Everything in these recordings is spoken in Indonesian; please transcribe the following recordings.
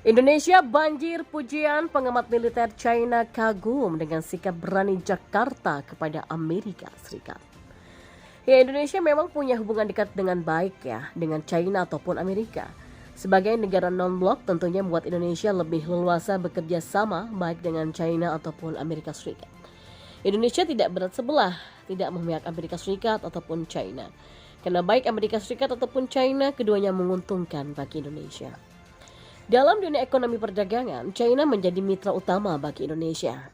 Indonesia banjir pujian, pengamat militer China kagum dengan sikap berani Jakarta kepada Amerika Serikat. Ya, Indonesia memang punya hubungan dekat dengan baik ya dengan China ataupun Amerika. Sebagai negara non-blok tentunya membuat Indonesia lebih leluasa bekerja sama baik dengan China ataupun Amerika Serikat. Indonesia tidak berat sebelah, tidak memihak Amerika Serikat ataupun China. Karena baik Amerika Serikat ataupun China, keduanya menguntungkan bagi Indonesia. Dalam dunia ekonomi perdagangan, China menjadi mitra utama bagi Indonesia.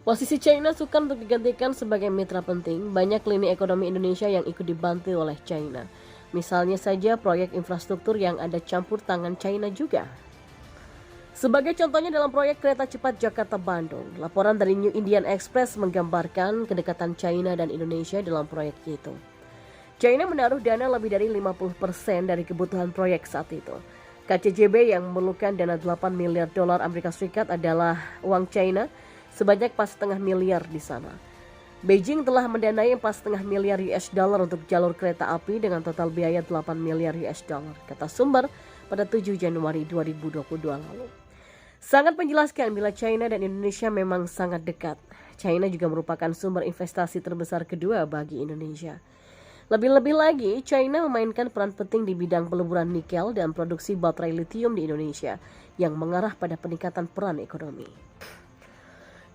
Posisi China sukar untuk digantikan sebagai mitra penting. Banyak lini ekonomi Indonesia yang ikut dibantu oleh China. Misalnya saja proyek infrastruktur yang ada campur tangan China juga. Sebagai contohnya dalam proyek kereta cepat Jakarta-Bandung, laporan dari New Indian Express menggambarkan kedekatan China dan Indonesia dalam proyek itu. China menaruh dana lebih dari 50% dari kebutuhan proyek saat itu. KCJB yang memerlukan dana 8 miliar dolar Amerika Serikat adalah uang China sebanyak 4,5 miliar di sana. Beijing telah mendanai 4,5 miliar US dollar untuk jalur kereta api dengan total biaya 8 miliar US dollar, kata sumber pada 7 Januari 2022 lalu. Sangat menjelaskan bila China dan Indonesia memang sangat dekat. China juga merupakan sumber investasi terbesar kedua bagi Indonesia. Lebih-lebih lagi, China memainkan peran penting di bidang peleburan nikel dan produksi baterai litium di Indonesia yang mengarah pada peningkatan peran ekonomi.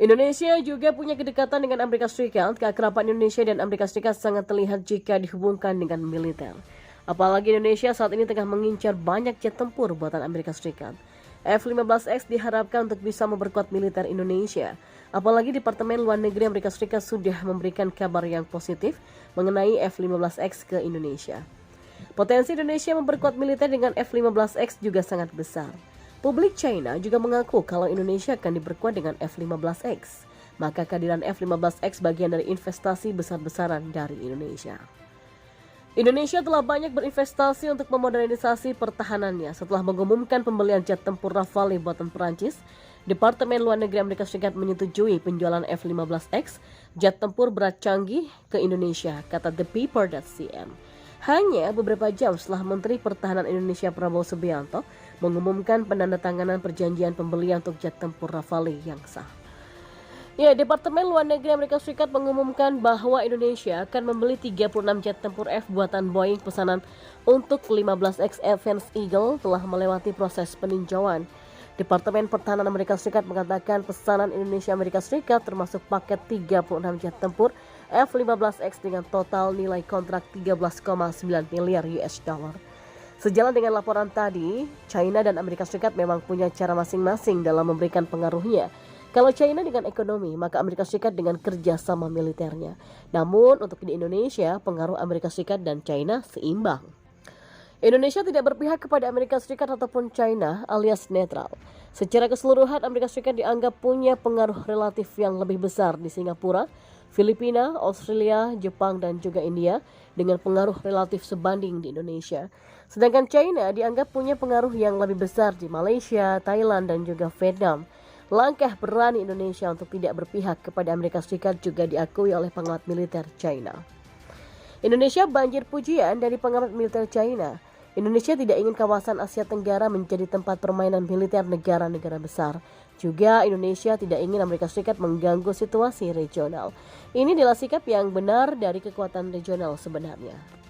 Indonesia juga punya kedekatan dengan Amerika Serikat. Keakraban Indonesia dan Amerika Serikat sangat terlihat jika dihubungkan dengan militer. Apalagi Indonesia saat ini tengah mengincar banyak jet tempur buatan Amerika Serikat. F-15X diharapkan untuk bisa memperkuat militer Indonesia. Apalagi Departemen Luar Negeri Amerika Serikat sudah memberikan kabar yang positif mengenai F-15X ke Indonesia. Potensi Indonesia memperkuat militer dengan F-15X juga sangat besar. Publik China juga mengaku kalau Indonesia akan diperkuat dengan F-15X. Maka kehadiran F-15X bagian dari investasi besar-besaran dari Indonesia. Indonesia telah banyak berinvestasi untuk memodernisasi pertahanannya setelah mengumumkan pembelian jet tempur Rafale buatan Perancis. Departemen Luar Negeri Amerika Serikat menyetujui penjualan F-15X jet tempur berat canggih ke Indonesia, kata ThePaper.cn. Hanya beberapa jam setelah Menteri Pertahanan Indonesia Prabowo Subianto mengumumkan penandatanganan perjanjian pembelian untuk jet tempur Rafale yang sah. Ya, Departemen Luar Negeri Amerika Serikat mengumumkan bahwa Indonesia akan membeli 36 jet tempur F buatan Boeing. Pesanan untuk 15X Advanced Eagle telah melewati proses peninjauan. Departemen Pertahanan Amerika Serikat mengatakan pesanan Indonesia Amerika Serikat termasuk paket 36 jet tempur F-15X dengan total nilai kontrak 13,9 miliar US dollar. Sejalan dengan laporan tadi, China dan Amerika Serikat memang punya cara masing-masing dalam memberikan pengaruhnya. Kalau China dengan ekonomi, maka Amerika Serikat dengan kerjasama militernya. Namun untuk di Indonesia, pengaruh Amerika Serikat dan China seimbang. Indonesia tidak berpihak kepada Amerika Serikat ataupun China alias netral. Secara keseluruhan, Amerika Serikat dianggap punya pengaruh relatif yang lebih besar di Singapura, Filipina, Australia, Jepang, dan juga India dengan pengaruh relatif sebanding di Indonesia. Sedangkan China dianggap punya pengaruh yang lebih besar di Malaysia, Thailand, dan juga Vietnam. Langkah berani Indonesia untuk tidak berpihak kepada Amerika Serikat juga diakui oleh pengamat militer China. Indonesia banjir pujian dari pengamat militer China. Indonesia tidak ingin kawasan Asia Tenggara menjadi tempat permainan militer negara-negara besar. Juga Indonesia tidak ingin Amerika Serikat mengganggu situasi regional. Ini adalah sikap yang benar dari kekuatan regional sebenarnya.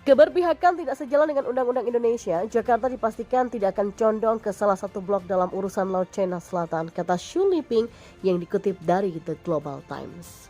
Keberpihakan tidak sejalan dengan Undang-Undang Indonesia. Jakarta dipastikan tidak akan condong ke salah satu blok dalam urusan Laut Cina Selatan, kata Xu Liping yang dikutip dari The Global Times.